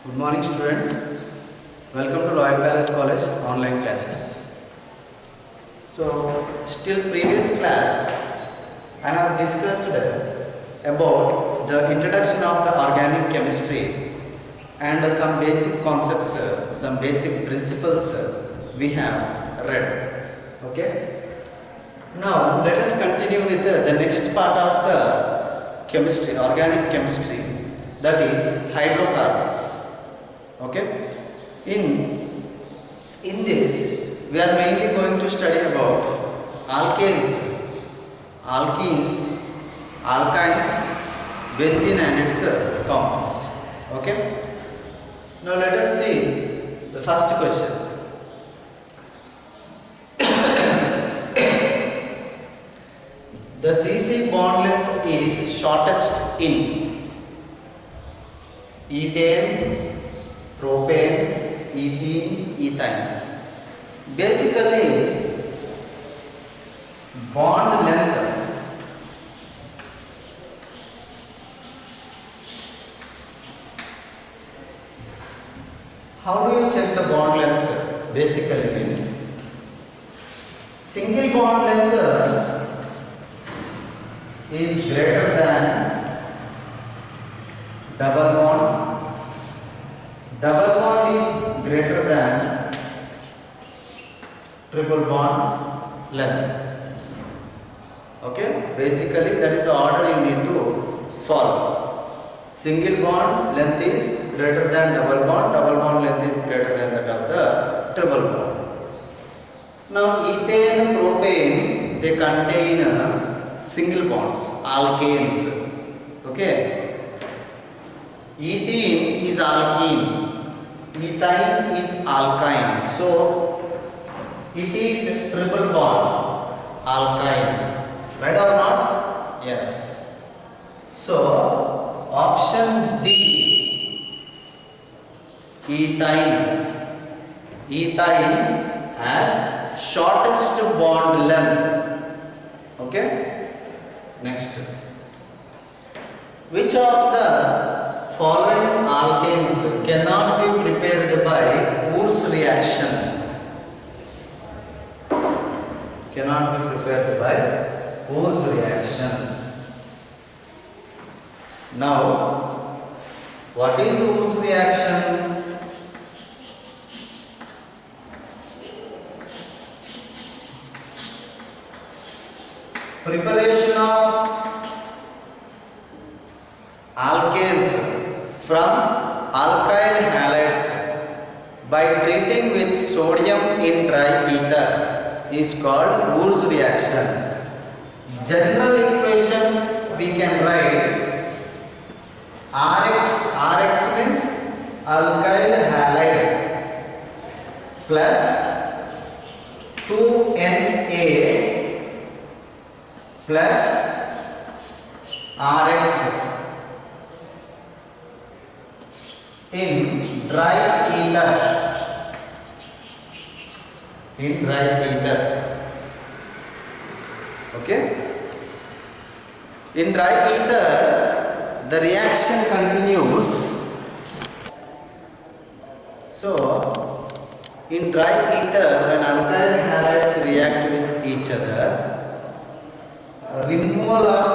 Good morning students. Welcome to Royal Palace College online classes. So still previous class I have discussed about the introduction of the organic chemistry and some basic concepts, some basic principles we have read. Okay. Now let us continue with the next part of the chemistry, organic chemistry, that is hydrocarbons. Okay. In this we are mainly going to study about alkanes, alkenes, alkynes, benzene and its compounds. Okay. Now let us see the first question. The CC bond length is shortest in ethane, propane, ethene, ethine. Basically, bond length how do you check the bond length? Basically means single bond length is greater than double bond. Double bond is greater than triple bond length. Okay, basically that is the order you need to follow. Single bond length is greater than double bond length is greater than that of the triple bond. Now ethane, propane, they contain single bonds, alkanes. Okay. Ethene is alkene, ethine is alkyne. So it is triple bond, alkyne. Right or not? Yes. So option D, ethine. Ethine has shortest bond length. Okay. Next, which of the following alkanes cannot be prepared by Wurtz reaction? Cannot be prepared by Wurtz reaction. Now, what is Wurtz reaction? Preparation of alkanes from alkyl halides by treating with sodium in dry ether is called Wurtz reaction. General equation we can write RX means alkyl halide plus 2Na plus Rx in dry ether. In dry ether. Okay. In dry ether, the reaction continues. So, in dry ether, when alkyl halides react with each other, removal of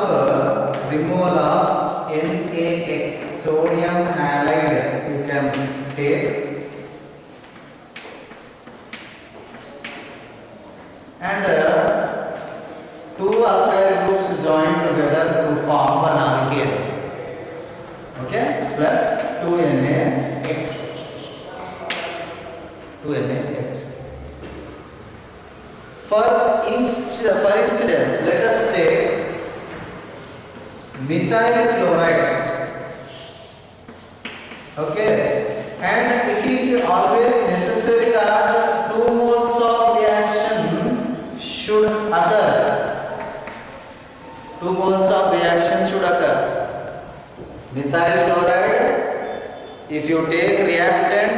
NaX, sodium halide, you can take, and two alkyl groups join together to form an alkane. Okay, plus 2NaX. 2NaX. For instance, let us take methyl chloride. Okay, and it is always necessary that 2 moles of reaction should occur. 2 moles of reaction should occur. Methyl chloride, if you take reactant,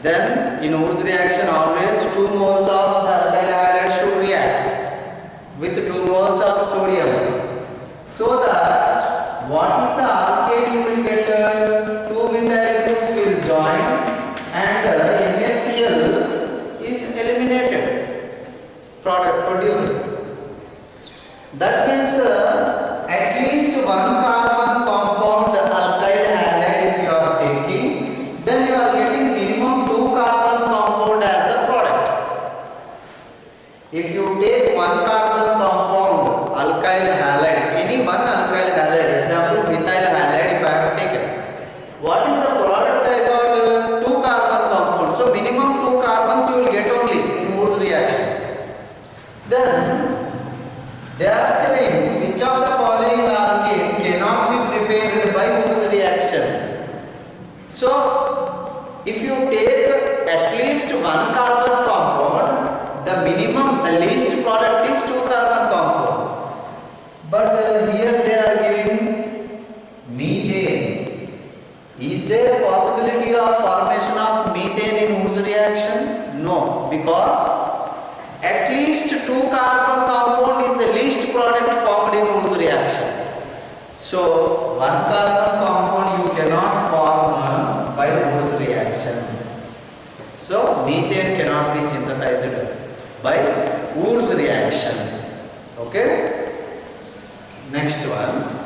then in Wurtz reaction always 2 moles of the alkyl halide should react with 2 moles of sodium. So that what is the alkane you will get? 2 methyl groups will That means at least one carbon compound alkyl halide if you are taking, then you are getting minimum two carbon compound as the product. If you take one carbon compound alkyl halide, any one alkyl halide, example methyl halide if I have taken, what is the product I got? Two carbon compound. So minimum two carbons you will get only in Wood's reaction. Then they are saying which of the following alkane cannot be prepared by Wood's reaction. So if you take at least one carbon compound, the minimum, the least product is two carbon compound. But here they are giving methane. Is there a possibility of formation of methane in Wood's reaction? No, because at least two carbon compound is the least product formed in Wood's reaction. So one carbon compound you cannot form by Wood's reaction. So methane cannot be synthesized by Wood's reaction. Okay. Next one.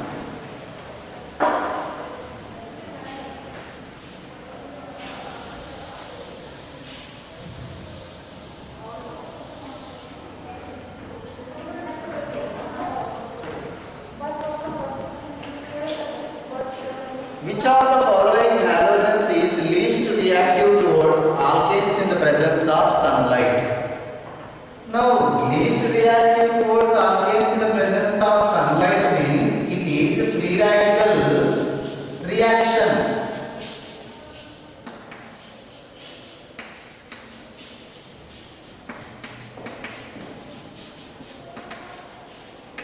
Which of the following halogens is least reactive towards alkanes in the presence of sunlight? Now, least reactive towards alkanes in the presence of sunlight means it is free radical reaction.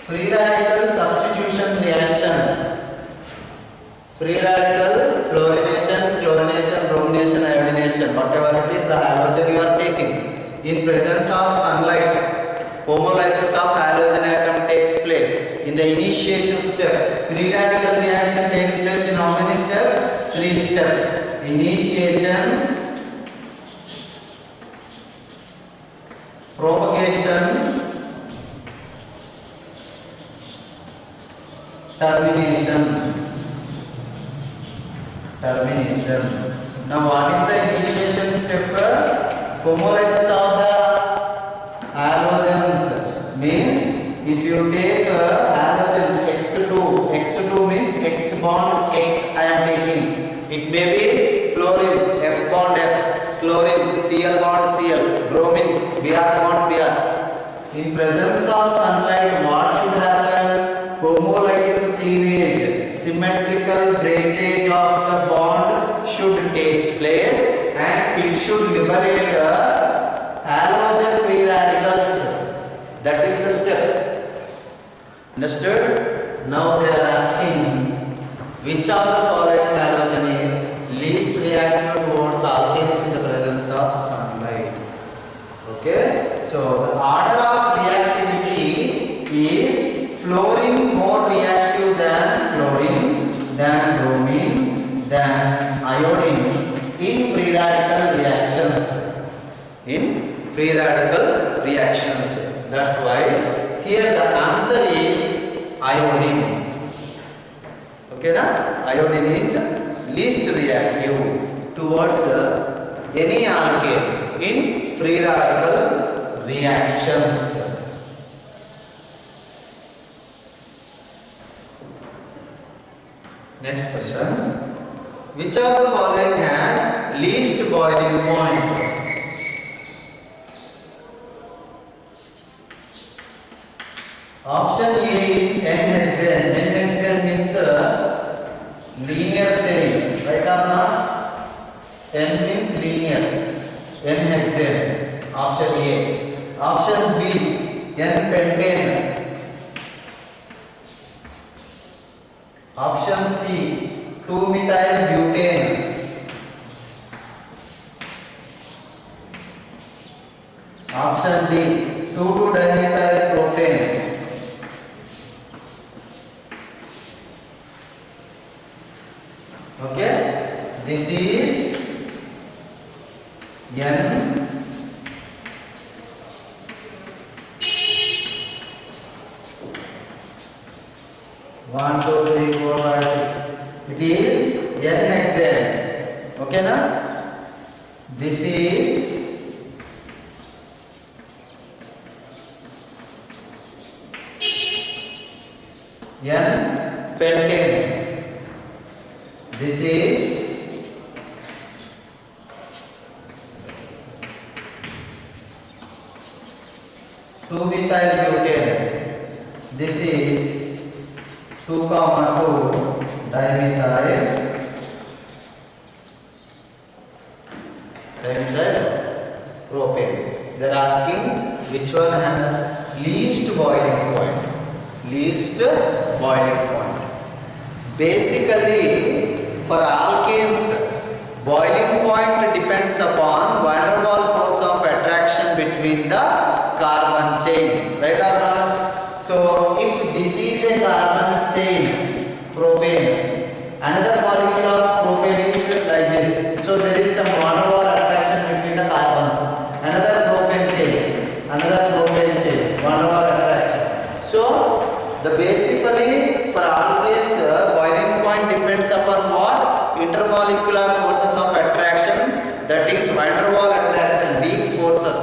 Free radical substitution reaction. Free radical fluorination, chlorination, bromination, iodination, whatever it is, the halogen you are taking. In presence of sunlight, homolysis of halogen atom takes place. In the initiation step, free radical reaction takes place in how many steps? 3 steps. Initiation, propagation, termination. Now what is the initiation step? Homolysis of the halogens means if you take halogen X2 means X bond X I am taking. It may be fluorine, F bond F, chlorine, Cl bond Cl, bromine, Br bond Br. In presence of sunlight, what should happen? Homolytic cleavage, symmetrical breakage of the bond should take place and it should liberate halogen free radicals. That is the step. Understood? Now they are asking which of the following halogen is least reactive towards alkanes in the presence of sunlight. Okay? So the order of reactivity is fluorine more reactive than chlorine, than bromine, than iodine in free radical reactions. In free radical reactions. That's why here the answer is iodine. Okay, na? Iodine is least reactive towards any alkane in free radical reactions. Next question. Which of the following has least boiling point? Option A is N-hexane. N-hexane means linear chain. Right or not? N means linear. N-hexane. Option A. Option B, N-pentane. Option C, 2-methyl-butane. Option D, 2,2-dimethyl-propane. Okay, this is N N-hexane. Okay na? This is N-pentane. This is two-methyl-butane. This is 2,2 dimethyl propane. They are asking which one has least boiling point. Least boiling point. Basically, for alkanes, boiling point depends upon van der Waals force of attraction between the carbon chain. Right or not? So, if this is a carbon chain, propane, another molecule of propane is like this. So, there is some van der Waals attraction between the carbons. Another propane chain, van der Waals attraction. So, the basically for alkanes, boiling point depends upon what? Intermolecular forces of attraction, that is van der Waals attraction, weak forces.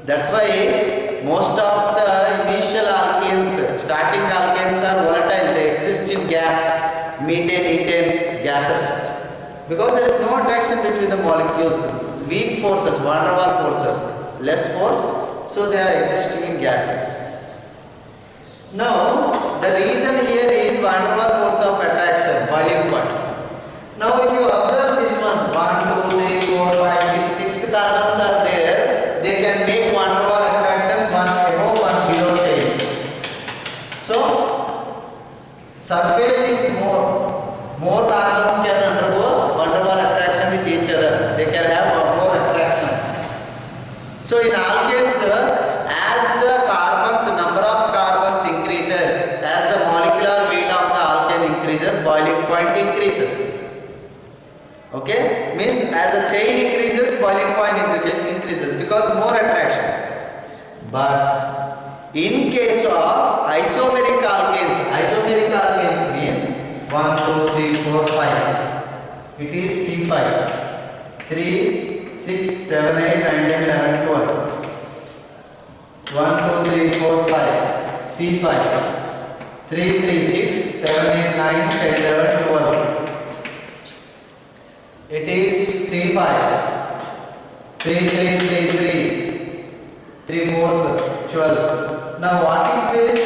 That's why most of the initial alkanes, starting alkanes are volatile, they exist in gas, methane, ethane gases. Because there is no attraction between the molecules, weak forces, van der Waals forces, less force, so they are existing in gases. Now, the reason here is van der Waals force of attraction, boiling point. Now, if you observe this one, 1, 2, 3, 4, 5, 6, 6 carbons are there, they can make van der Waals attraction, one above, one below chain. So, surface is more carbons can undergo van der Waals attraction with each other. They can have more attractions. So, in alkanes, as the carbons, number of carbons increases, as the molecular weight of the alkane increases, boiling point increases. Okay, means as a chain increases, boiling point increases because more attraction. But in case of isomeric alkanes means 1, 2, 3, 4, 5. It is C5. 3, 6, 7, 8, 9, 10, 11, 12. 1, 2, 3, 4, 5. C5. 3, 3, 6, 7, 8, 9, 10, 11, 12. It is C5. 3, 3, 3, 3. 3 4s 12. Now what is this?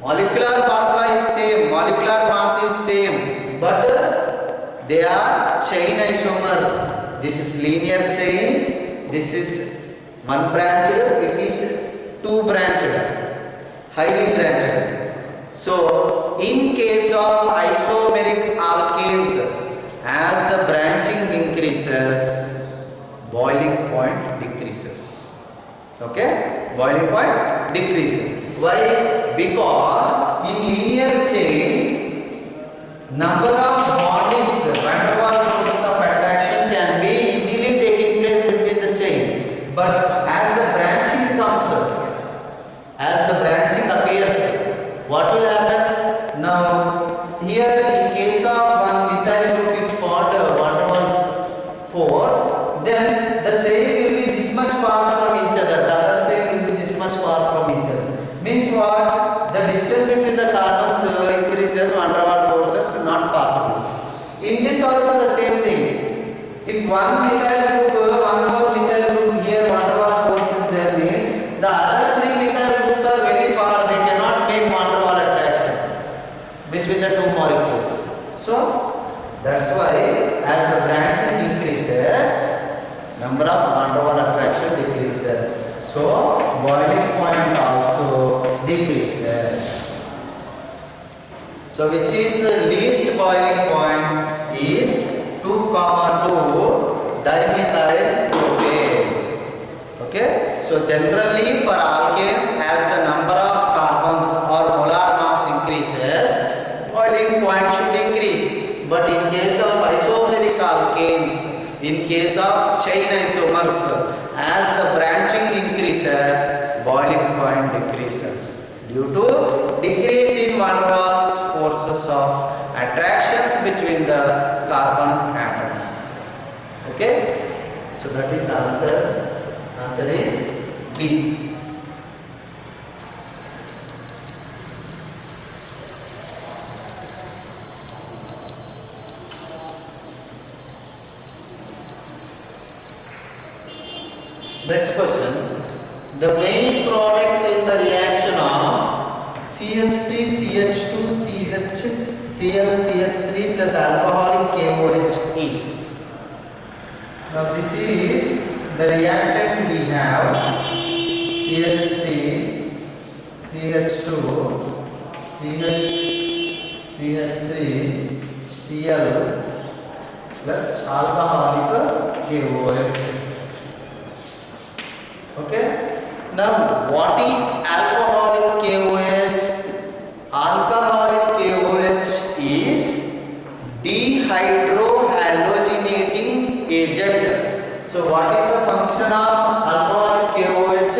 Molecular formula is same, molecular mass is same, but they are chain isomers. This is linear chain, this is one branched, it is two branched, highly branched. So, in case of isomeric alkanes, as the branching increases, boiling point decreases. Okay? Boiling point decreases. Why? Because in linear chain, number of bondings, van der Waals forces of attraction can be easily taking place between the chain. But as the branching comes, as the branching appears, what will happen? Now, here in case of one methyl group if formed van der Waals force, then the chain will be this much far from each other. The other chain will be this much far from each other. Means what? The distance between the carbons increases, van der Waals forces not possible. In this also the same thing. If one methyl group, one more methyl group here, van der Waals force is there means the other three methyl groups are very far. They cannot make van der Waals attraction between the two molecules. So that's why as the branching increases, number of van der Waals attraction decreases. So boiling point also decreases. So which is the least boiling point is 2,2 dimethyl propane. Okay. So generally for alkanes, as the number of carbons or molar mass increases, boiling point should increase. But in case of isomeric alkanes, in case of chain isomers, as the branching increases, boiling point decreases. due to decrease in van der Waals forces of attractions between the carbon atoms. Okay, so that is answer. Answer is D. Next question. The main product in the reaction of CH3, CH2, CHCl, CH3 plus alcoholic KOH is. Now this is the reactant we have CH3, CH2, CH3, Cl plus alcoholic KOH. Okay. Now what is alcoholic KOH? Alcoholic KOH is dehydrohalogenating agent. So what is the function of alcoholic KOH?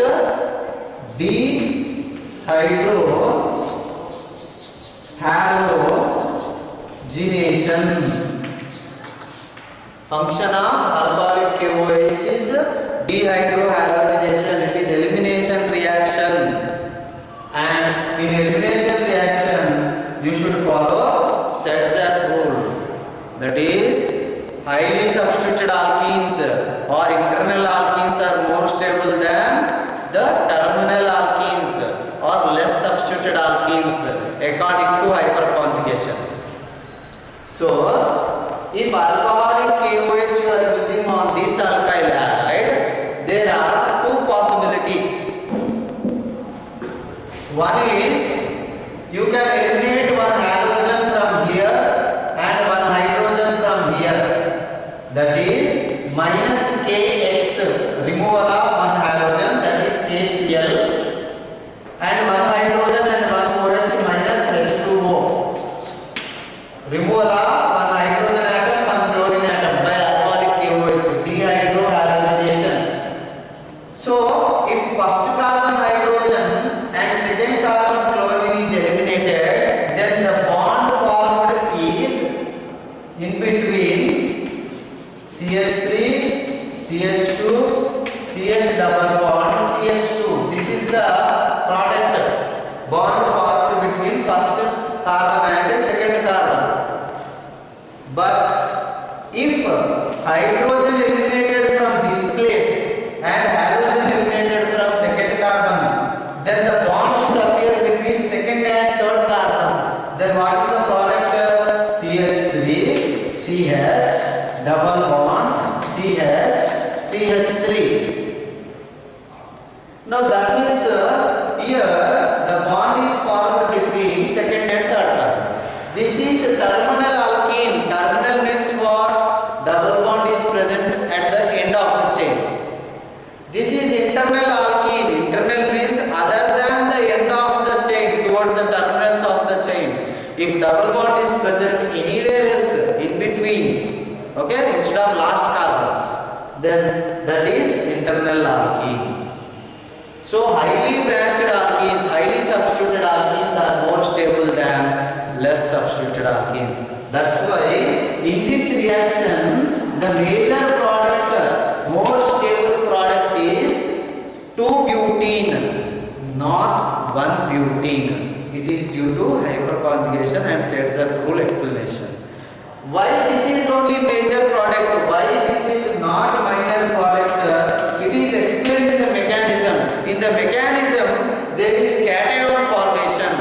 Dehydrohalogenation. Function of alcoholic KOH is dehydrohalogenation. It is elimination reaction, and in elimination reaction you should follow Sedgwick rule. That is, highly substituted alkenes or internal alkenes are more stable than the terminal alkenes or less substituted alkenes according to hyperconjugation. So if alcoholic KOH you are using on this alkyl halide, there are two possibilities. One is you can eliminate one halogen from here and one hydrogen from here. That is minus KX, removal of one halogen, that is KCl, and one hydrogen and one OH minus H2O. Removal of one hydrogen atom, one chlorine atom by alcoholic KOH, dehydrohalogenation. So if first carbon hydrogen and second carbon chlorine is eliminated, then the bond formed is in between CH3, CH2, CH double bond, CH2. This is the product bond formed between first carbon and second carbon. But if hydrogen eliminated from this place and halogen eliminated from second carbon, then the bond should appear between second and third carbons. Then what is the product? CH3, CH, double bond, CH, CH3. Now that means here the bond is formed between second and third carbon. This is terminal alkene. Terminal means what? Double bond is present at the end of the chain. This is internal alkene. Internal means other than the end of the chain, towards the terminals of the chain. If double bond is present anywhere else in between, okay, instead of last carbons, then that is internal alkene. So highly branched alkenes, highly substituted alkenes are more stable than less substituted alkenes. That's why in this reaction the major product, more stable product is 2-butene, not 1-butene. It is due to hyperconjugation and Sedgwick rule explanation. Why this is only major product? Why this is not minor product? It is explained in the mechanism. In the mechanism there is cation formation.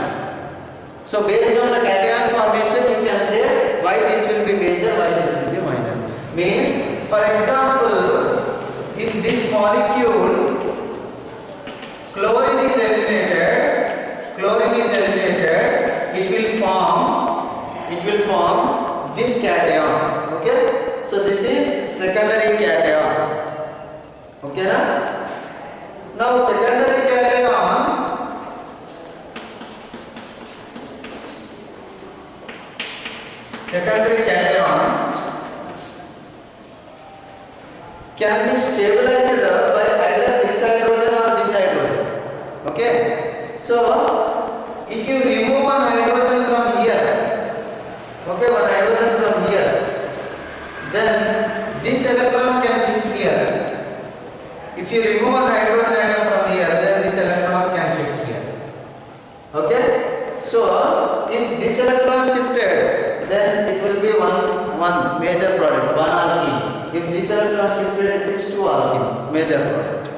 So based on the cation formation you can say why this will be major, why this will be minor. Means, for example, if this molecule chlorine is eliminated, it will form this cation. Okay, so this is secondary cation. Okay, now secondary cation can be stabilized by either this hydrogen or this hydrogen. Okay, so if you remove one hydrogen from here, okay, one hydrogen from here, then this electron can shift here. If you remove one hydrogen atom from here, then these electrons can shift here. Okay? So, if this electron shifted, then it will be one major product, one alkene. If this electron shifted, it is two alkene, major product.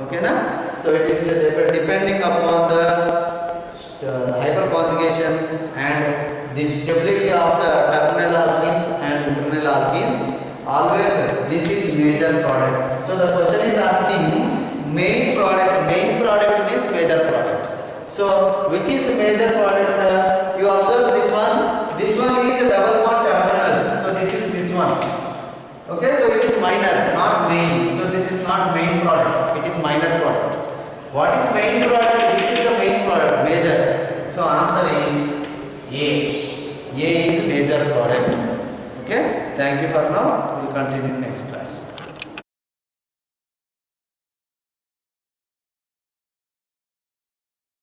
Okay, na? So, it is depending upon the hyperconjugation and the stability of the terminal alkenes and internal alkenes. Always this is major product. So the question is asking main product. Main product means major product. So which is major product? You observe this one. This one is a double bond terminal. So this is this one. Okay, so it is minor, not main. So this is not main product. It is minor product. What is main product? This is the main product, major. So answer is A. A is major product. Okay, thank you for now. We will continue in next class.